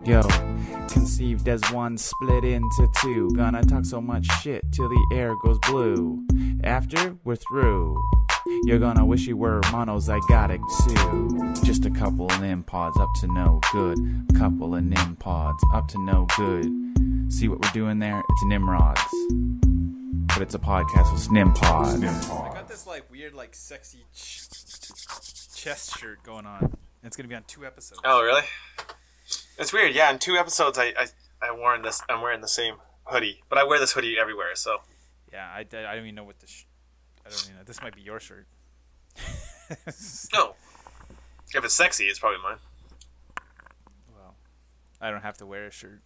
Yo, conceived as one, split into two. Gonna talk so much shit till the air goes blue. After we're through, you're gonna wish you were monozygotic too. Just a couple of Nimpods up to no good. A couple of Nimpods up to no good. See what we're doing there? It's Nimrods. But it's a podcast with Nimpods. I got this like weird, like sexy chest shirt going on. And it's gonna be on 2 episodes. Oh, really? It's weird. Yeah, in 2 episodes, I'm wearing the same hoodie, but I wear this hoodie everywhere. So. Yeah, I don't even know what this. I don't even know. This might be your shirt. No. If it's sexy, it's probably mine. Well, I don't have to wear a shirt.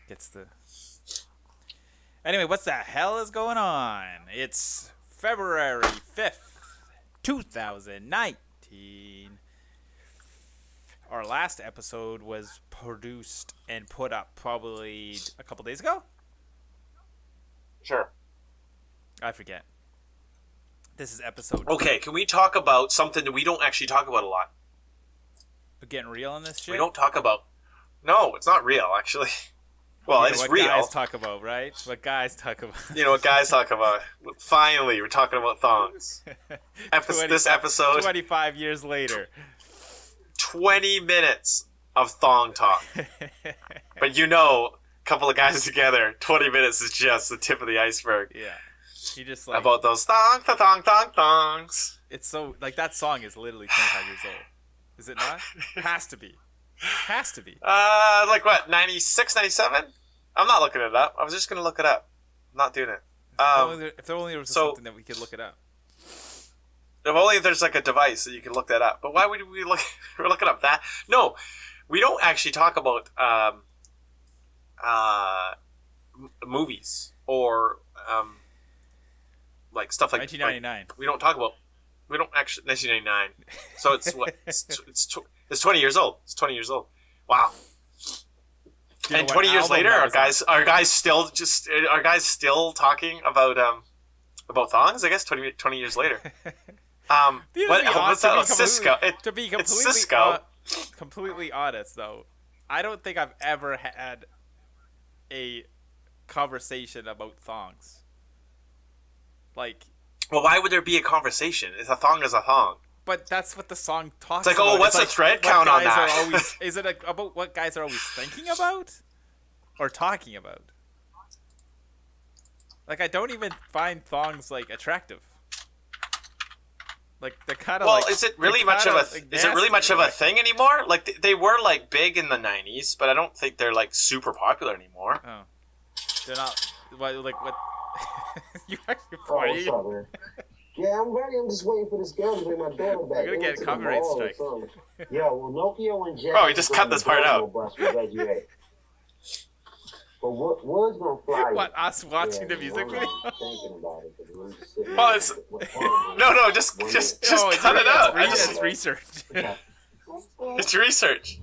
Gets the. Anyway, what the hell is going on? It's February 5th, 2019. Our last episode was produced and put up probably a couple days ago. Sure. I forget. This is episode. Okay, can we talk about something that we don't actually talk about a lot? We're getting real on this shit? We don't talk about. No, it's not real, actually. Well, you know it's real. What guys talk about, right? What guys talk about. You know what guys talk about. Finally, we're talking about thongs. This episode. 25 years later. 20 minutes of thong talk. But a couple of guys together, 20 minutes is just the tip of the iceberg. Yeah. He just like. About those thongs. It's so. Like, that song is literally 25 years old. Is it not? Has to be. Has to be. Like what, 96, 97? I'm not looking it up. I was just going to look it up. I'm not doing it. If there only was something that we could look it up. If only there's like a device that you can look that up. But why would we look it up? That? No, we don't actually talk about movies or like stuff like 1999. Like, we don't actually 1999. So it's what? It's 20 years old. It's 20 years old. Wow. And 20 years later, are guys still talking about thongs? I guess 20 years later. What's that? Cisco. It's Cisco. Completely honest though, I don't think I've ever had a conversation about thongs. Like. Well, why would there be a conversation? A thong is a thong. But that's what the song talks about. It's like, oh, what's the thread count on that? Is it about what guys are always thinking about? Or talking about? Like, I don't even find thongs, like, attractive. Like, they're kind of is it really much of a thing anymore? Like, they were, like, big in the 90s, but I don't think they're, like, super popular anymore. Oh. They're not, like, what? You actually funny. Yeah, I'm ready. I'm just waiting for this girl to bring my daughter back. We're gonna get a copyright strike. Yeah, well, Nokia and Jack. Oh, you just cut this part out. But what's gonna fly? What, us watching the music video? Well, it's no, just cut it out. It's research. It's research.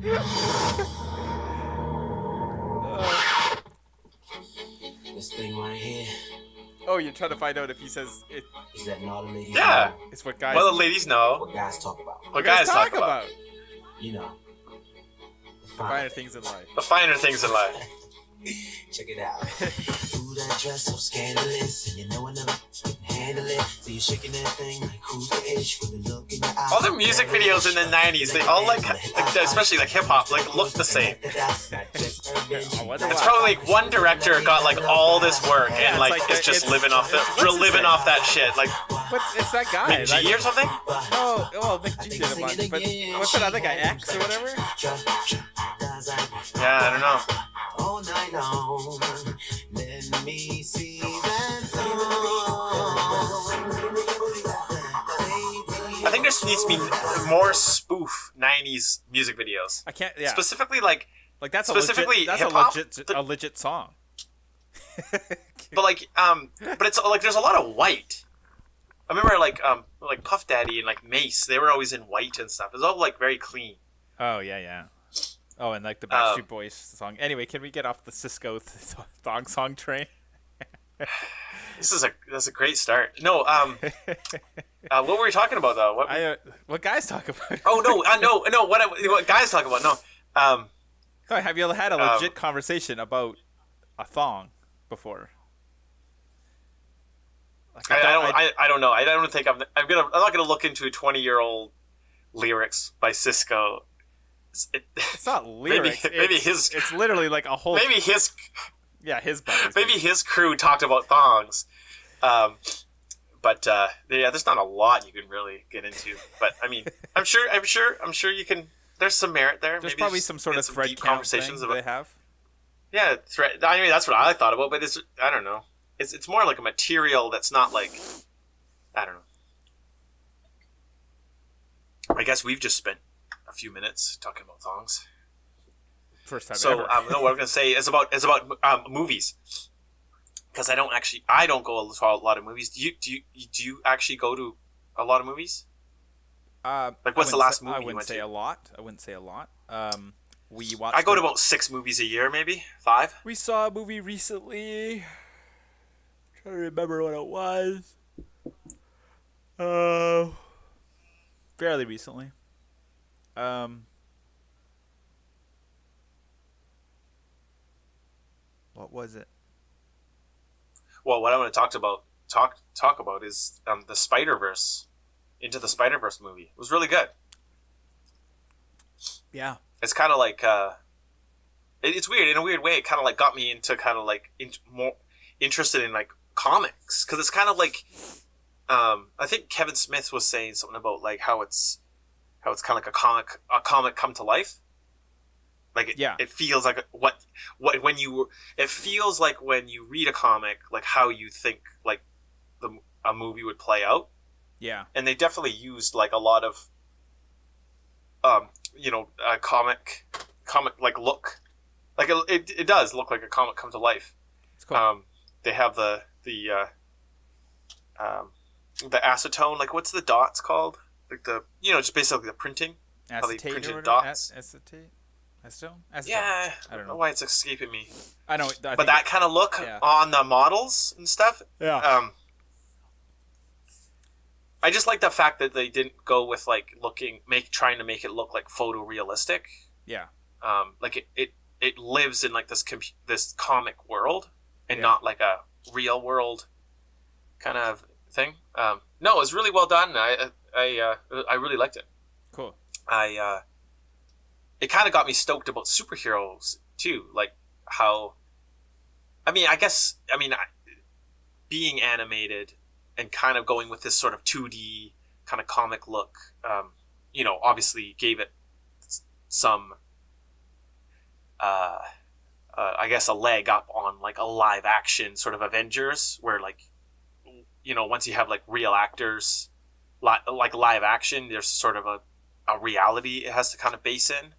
This thing right here. Oh, you're trying to find out if he says it. Is that not a lady? Yeah. It's what guys. Well, the ladies know. What guys talk about. What guys talk about. You know. The finer things in life. The finer things in life. Check it out. Ooh, that dress so scandalous, and you know I never can handle it. So you're shaking that thing like who's the ish with the look in your eyes. All the music videos in the 90s, they all especially like hip hop, like look the same. It's probably like one director got like all this work and like is just living off that shit. Like, it's that guy? Mick G or something? Oh, well, Mick G did a bunch, but what's that other guy, X or whatever? Yeah, I don't know. All night long, let me see that. I think there needs to be more spoof 90s music videos. I can't. Yeah. Specifically, like that's specifically a legit song. But like, but it's like there's a lot of white. I remember like Puff Daddy and like Mace. They were always in white and stuff. It was all like very clean. Oh yeah. Oh, and like the Backstreet Boys song. Anyway, can we get off the Cisco thong song train? That's a great start. No, what were we talking about though? What guys talk about? Oh no, no. What guys talk about? No, Have you had a legit conversation about a thong before? Like, I don't know. I don't think I'm not gonna look into 20-year-old lyrics by Cisco. It's not lyrics. Maybe it's literally like a whole. Maybe his buddies. maybe his crew talked about thongs. But there's not a lot you can really get into. But I mean, I'm sure you can. There's some merit there. There's maybe probably some sort of thread count conversations thing about, they have. Yeah, thread. I mean, that's what I thought about. But I don't know. It's more like a material that's not like, I don't know. I guess we've just spent a few minutes talking about thongs. First time so, ever. No, what I'm gonna say is about movies. Because I don't go to a lot of movies. Do you actually go to a lot of movies? Like, what's the last movie you went to? I wouldn't say a lot. We watched. I go to about 6 movies a year, maybe 5. We saw a movie recently. I'm trying to remember what it was. Fairly recently. What was it? Well, what I want to talk about is the Spider-Verse, Into the Spider-Verse movie. It was really good. Yeah. It's kind of like it's weird in a weird way. It kind of like got me into more interested in like comics, because it's kind of like I think Kevin Smith was saying something about like how it's kind of like a comic come to life. Like it feels like it feels like when you read a comic, like how you think like a movie would play out. Yeah. And they definitely used like a lot of a comic like look. Like it does look like a comic come to life. It's cool. They have the acetone, like what's the dots called? Like just basically the printing. How they printed dots. Acetate? Acetone? Yeah, I don't know why it's escaping me. I know, but that kind of look on the models and stuff. Yeah. I just like the fact that they didn't go with like trying to make it look like photorealistic. Yeah. Like it lives in like this comic world and not like a real world kind of thing. No, it was really well done. I really liked it. Cool. It kind of got me stoked about superheroes too, like how. Being animated and kind of going with this sort of 2D kind of comic look, obviously gave it some, I guess, a leg up on like a live action sort of Avengers, where like, once you have like real actors, like live action, there's sort of a reality it has to kind of base in.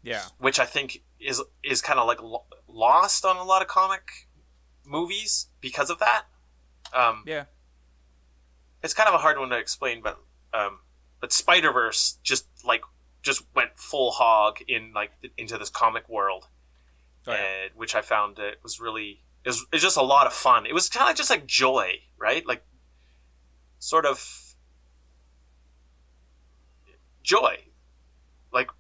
Yeah. Which I think is kind of like lost on a lot of comic movies because of that. Yeah. It's kind of a hard one to explain, but Spider-Verse just went full hog into this comic world, which I found it was really it's just a lot of fun. It was kind of just like joy, right? Like sort of joy, like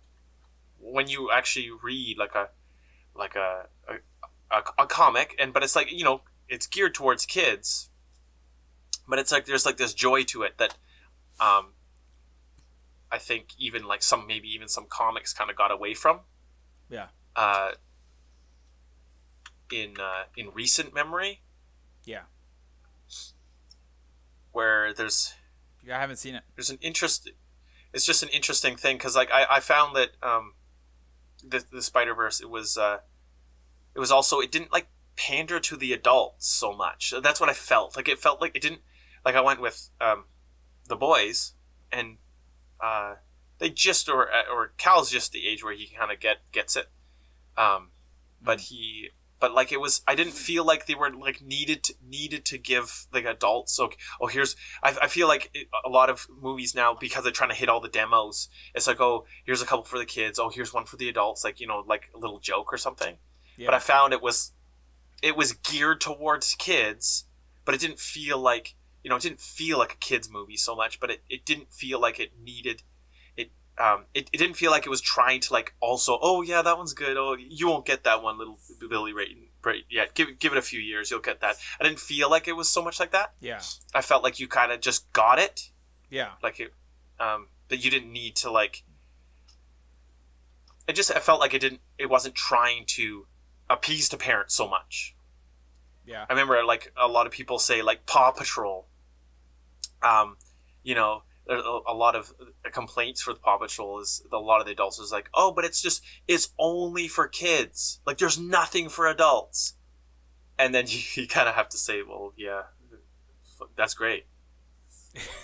when you actually read like a comic, but it's like it's geared towards kids. But it's like there's like this joy to it that I think even some comics kind of got away from. Yeah. In recent memory. Yeah. Where I haven't seen it. There's an interest. It's just an interesting thing because I found that the Spider-Verse it was also it didn't like pander to the adults so much. That's what I felt. Like it felt like it didn't. Like I went with the boys, and they just or Cal's just the age where he kind of gets it, but like it was. I didn't feel like they were like needed to give like adults. So I feel like a lot of movies now, because they're trying to hit all the demos. It's like, oh, here's a couple for the kids. Oh, here's one for the adults. Like like a little joke or something. Yeah. But I found it was geared towards kids, but it didn't feel like. It didn't feel like a kid's movie so much, but it didn't feel like it needed it didn't feel like it was trying to like also, oh yeah, that one's good. Oh, you won't get that one, little Billy Ray yet. Give it a few years, you'll get that. I didn't feel like it was so much like that. Yeah. I felt like you kind of just got it. Yeah. Like it, that you didn't need to like. I felt like it wasn't trying to appease the parents so much. Yeah. I remember like a lot of people say like Paw Patrol. You know, there's a lot of complaints for the Paw Patrol is a lot of the adults is like, oh, but it's only for kids. Like there's nothing for adults. And then you kind of have to say, well, yeah, that's great.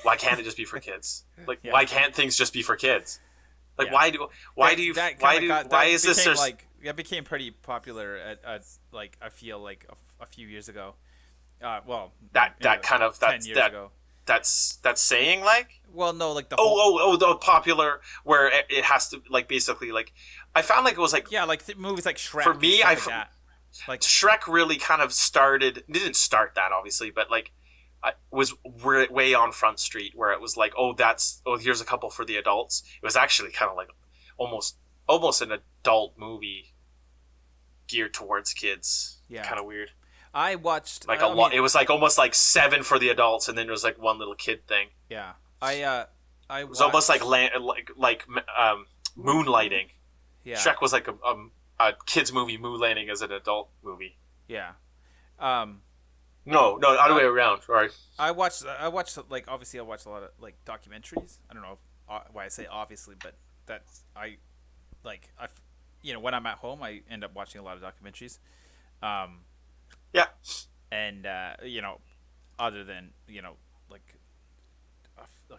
Why can't it just be for kids? Like, Yeah. why can't things just be for kids? Like, Yeah. why is this there's like that became pretty popular at like I feel like a few years ago. that 10 years ago. that's saying like Well, no, like the whole, the popular where it has to like basically like I found like it was like yeah, like movies like Shrek. For me, and stuff like that. Like Shrek really kind of didn't start that obviously, but like was way on Front Street where it was like, here's a couple for the adults. It was actually kind of like almost an adult movie geared towards kids. Yeah. Kind of weird. I watched Like it was like almost like 7 for the adults, and then there was like one little kid thing. Yeah, It was almost like moonlighting. yeah, Shrek was like a kids movie, moonlighting as an adult movie. yeah. No, other way around. Sorry. I watched like obviously I watched a lot of like documentaries. I don't know why I say obviously, but that's when I'm at home I end up watching a lot of documentaries. Yeah. And other than like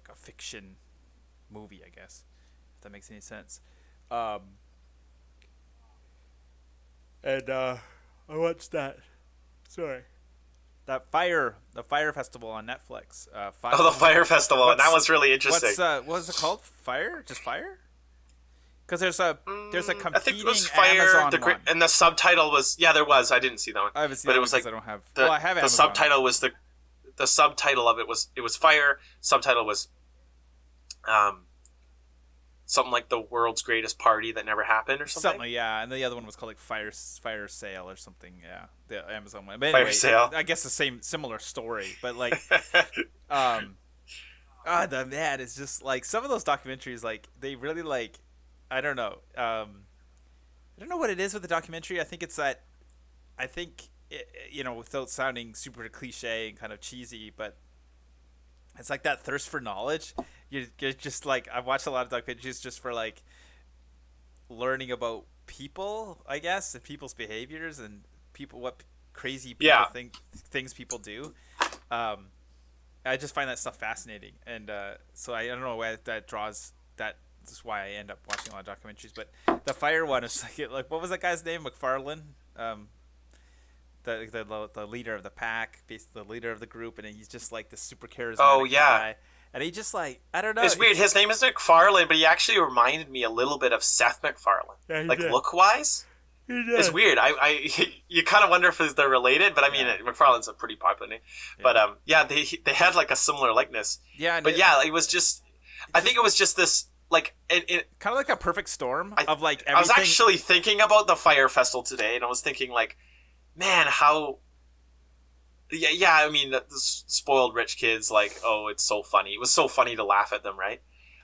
a fiction movie, I guess, if that makes any sense. And I watched that. Sorry. The Fyre Festival on Netflix. The Fyre Festival. That was really interesting. What was it called? Fire? Just Fire? Because there's a competing I think it was Fire, Amazon one. and the subtitle was there was. I didn't see that one. I haven't seen but that it was one like 'cause I don't have. I have the Amazon. subtitle was the subtitle of it was Fire. Subtitle was something like the world's greatest party that never happened or something. Yeah, and the other one was called like Fire Sale or something. Yeah, the Amazon one. But Fire anyway, Sale. I guess similar story, but like, it's just like some of those documentaries, like they really like, I don't know, I don't know what it is with the documentary. I think it's that, without sounding super cliche and kind of cheesy, but it's like that thirst for knowledge. You're just like, I've watched a lot of documentaries just for like learning about people, I guess, and people's behaviors and what crazy people things people do. I just find that stuff fascinating, and so I don't know why that draws that. That's why I end up watching a lot of documentaries. But the Fire one is like what was that guy's name? McFarlane, the leader of the pack, basically the leader of the group, and he's just like this super charismatic guy. And he just like, I don't know. It's weird. His name is McFarlane, but he actually reminded me a little bit of Seth MacFarlane. Yeah, like look wise. It's weird. You kind of wonder if they're related, but I mean, McFarlane's a pretty popular name. Yeah. But they had like a similar likeness. Yeah. But it was just. I think it was just this like it kind of like a perfect storm of like everything. I was actually thinking about the Fyre Festival today, and I was thinking like, man, how. Yeah. I mean, the spoiled rich kids, like, oh, it's so funny. It was so funny to laugh at them, right?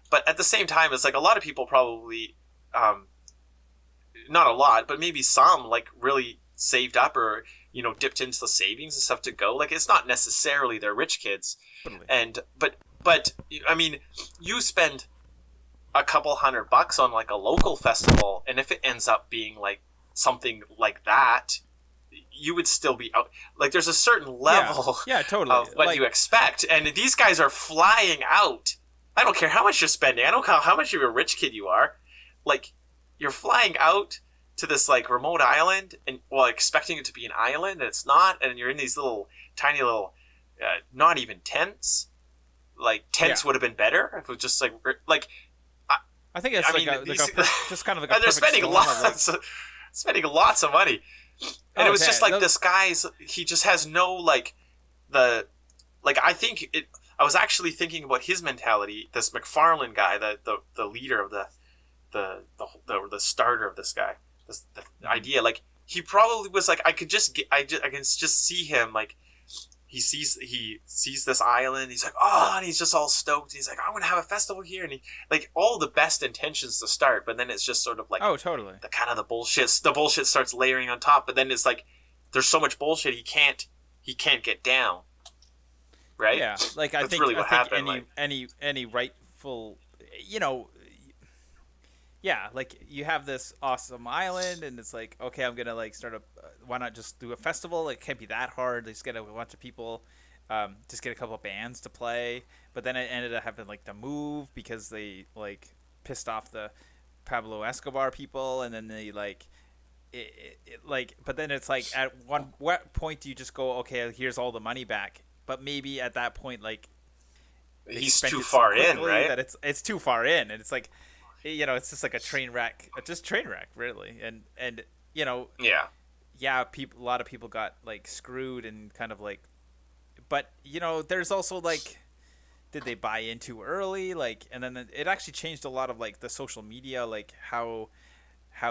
But at the same time, it's like a lot of people probably, not a lot, but maybe some, like, really saved up or, dipped into the savings and stuff to go. Like, it's not necessarily they're rich kids. Totally. And, but, I mean, you spend a couple $100 on, like, a local festival, and if it ends up being, like, something like that, you would still be out. Like, there's a certain level totally. of what you expect. And these guys are flying out. I don't care how much you're spending. I don't care how much of a rich kid you are. Like, you're flying out to this, like, remote island, and, expecting it to be an island, and it's not. And you're in these tiny little, not even tents. Like, tents would have been better if it was just, like... I think it's just kind of like a and they're spending lots of money. And it was just like this guy's, he just has no, like, I think I was actually thinking about his mentality. This McFarlane guy, the leader of the starter of this guy, the idea, like he probably was like, I can just see him, like he sees this island. He's like, oh, and he's just all stoked. He's like, I'm gonna have a festival here, and he like all the best intentions to start, but then it's just sort of like, oh, totally, the bullshit starts layering on top, but then it's like there's so much bullshit he can't get down. Right? Yeah, like That's really what happened. Any rightful, yeah, like you have this awesome island, and it's like, okay, I'm gonna like start why not just do a festival? Like, it can't be that hard. Just get a bunch of people, just get a couple of bands to play. But then it ended up having like to move because they like pissed off the Pablo Escobar people, and then they like. But then it's like, at what point do you just go, okay, here's all the money back? But maybe at that point, like, he's too far in, right? That it's too far in, and it's like, it's just like a train wreck, really, and yeah, a lot of people got like screwed and kind of like, but there's also like, did they buy in too early? Like, and then it actually changed a lot of like the social media, like how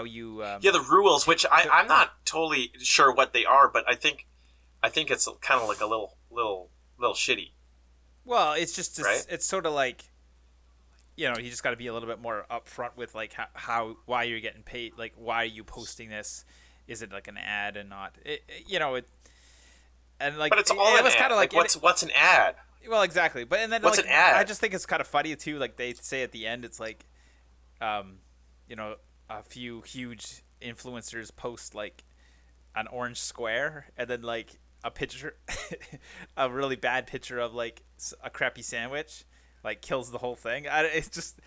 you the rules, which I'm not totally sure what they are, but I think it's kind of like a little shitty. Well, it's just right? It's sort of like, you just got to be a little bit more upfront with like why you're getting paid, like why are you posting this? Is it like an ad and not and like, but it's all it was kind of like what's an ad? Well, exactly, but and then what's like, an ad? I just think it's kind of funny too. Like they say at the end, it's like, a few huge influencers post like an orange square, and then like a picture, a really bad picture of like a crappy sandwich, like kills the whole thing. It's just,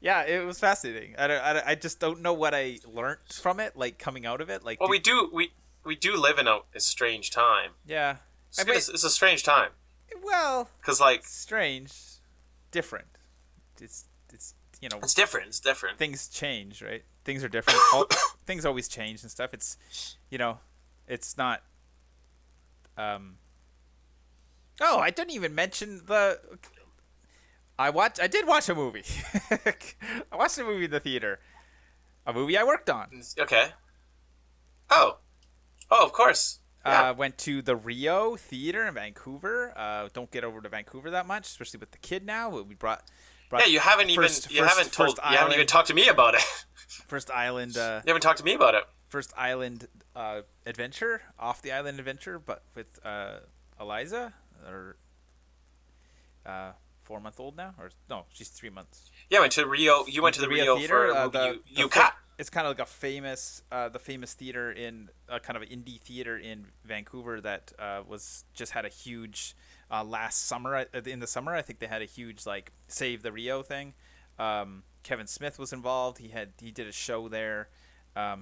yeah, it was fascinating. I just don't know what I learned from it, like coming out of it. Like, well, we do live in a strange time. Yeah, it's a strange time. Well, because like strange, different. It's it's different. It's different. Things change, right? Things are different. Things always change and stuff. It's it's not. Oh, I didn't even mention I did watch a movie. I watched a movie in the theater. A movie I worked on. Okay. Oh, of course. Yeah. Went to the Rio Theater in Vancouver. Don't get over to Vancouver that much, especially with the kid now. We brought yeah, you haven't even talked to me about it. First island. You haven't talked to me about it. First island adventure, off the island adventure, but with Eliza, or 4-month-old now, or no, she's 3 months. Yeah, went to Rio. You went to the Rio theater, for a movie you cut. It's kind of like a famous, the famous theater in kind of an indie theater in Vancouver that just had a huge last summer. In the summer, I think they had a huge like Save the Rio thing. Kevin Smith was involved. He did a show there.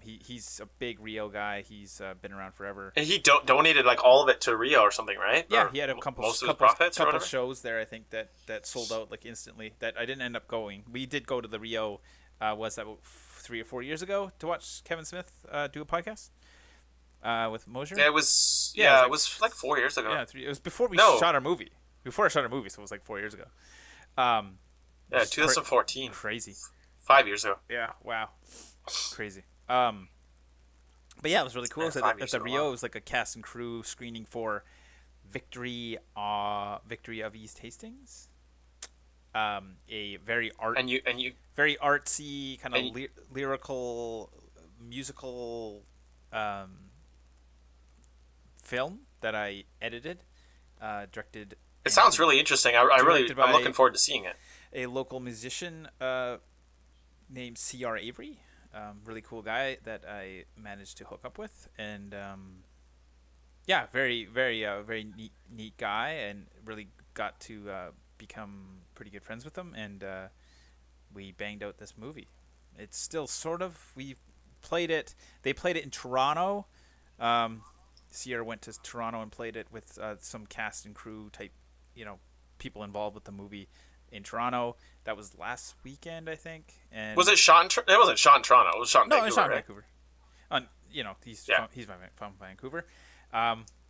He's a big Rio guy. He's been around forever. And he donated like all of it to Rio or something, right? Yeah, or he had a couple shows there, I think, that sold out like instantly. That I didn't end up going. We did go to the Rio. Was that 3 or 4 years ago to watch Kevin Smith do a podcast with Mosier? Yeah, it was like 4 years ago. Yeah, it was before we shot our movie. Before I shot our movie, so it was like 4 years ago. Yeah, 2014. Crazy. 5 years ago. Yeah. Wow. Crazy. But yeah, it was really cool. So at the Rio, it was like a cast and crew screening for Victory of East Hastings. A very very artsy kind of lyrical musical film that I edited, directed. It sounds really interesting. I'm looking forward to seeing it. A local musician named C.R. Avery. Really cool guy that I managed to hook up with, and yeah, very very neat guy, and really got to become pretty good friends with him, and we banged out this movie. It's still sort of, they played it in Toronto. Sierra went to Toronto and played it with some cast and crew type, people involved with the movie in Toronto. That was last weekend, I think. And was it shot in it wasn't shot in Toronto. It was shot in Vancouver. No, it was shot in right? Vancouver. He's from Vancouver.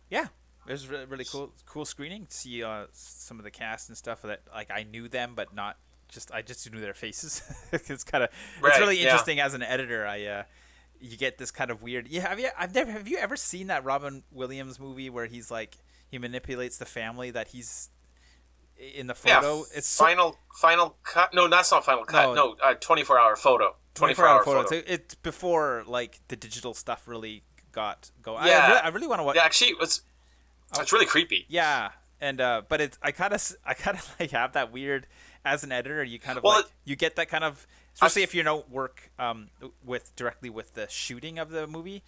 Yeah. It was really cool screening. To see some of the cast and stuff that like I knew them, but not I just knew their faces. It's kind of it's really interesting as an editor. You get this kind of weird. Yeah, have you ever seen that Robin Williams movie where he's like he manipulates the family that he's in the photo? Yeah, it's final cut. No, that's not final cut. No, 24-hour photo. 24-hour photo. It's before like the digital stuff really got going. Yeah, I really want to watch. Yeah, actually, it's really creepy. Yeah, and but I kind of like have that weird as an editor. You kind of you get that kind of, especially if you don't work directly with the shooting of the movie,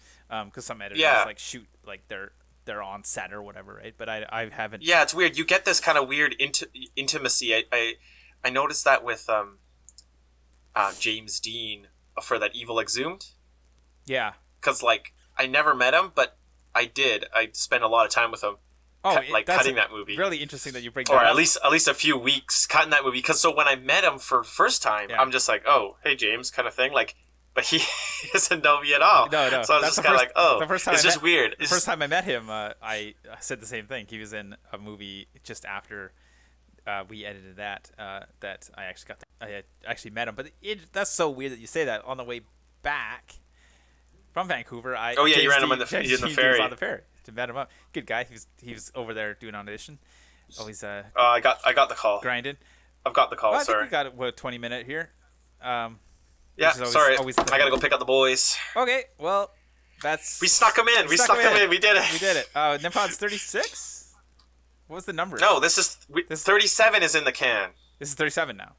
because some editors like shoot like they're on set or whatever, right? But I haven't. Yeah, it's weird. You get this kind of weird intimacy. I noticed that with James Dean for that Evil Exhumed. Yeah. Because like I never met him, but I did. I spent a lot of time with him. Cutting that movie. Really interesting that you bring that up. Or at least a few weeks cutting that movie. Because so when I met him for the first time, I'm just like, oh, hey James, kind of thing. Like, but he doesn't know me at all. No. So I was just kind of like, oh, the first time it's just weird. The first time I met him, I said the same thing. He was in a movie just after we edited that I actually I actually met him. But that's so weird that you say that. On the way back from Vancouver, you ran him on the ferry. He was on the ferry to met him up. Good guy. He was over there doing an audition. Always I got the call. Grinding. I've got the call. Well, I sorry. think we got a 20-minute here. Yeah, sorry. I gotta go pick up the boys. Okay, well, we snuck them in. We snuck them in. We did it. We did it. Nimpods 36. What was the number? No, this is 37 is in the can. This is 37 now.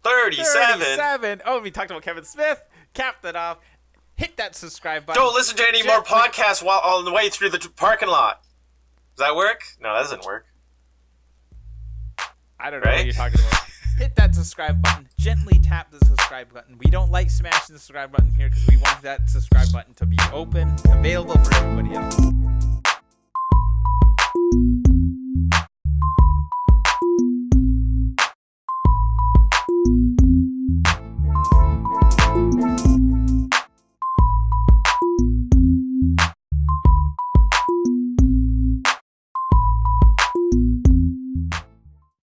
37. Oh, we talked about Kevin Smith. Capped it off. Hit that subscribe button. Don't listen to any more podcasts while on the way through the parking lot. Does that work? No, that doesn't work. I don't know what you're talking about. Hit that subscribe button. Gently tap the subscribe button. We don't like smashing the subscribe button here because we want that subscribe button to be open, available for everybody else.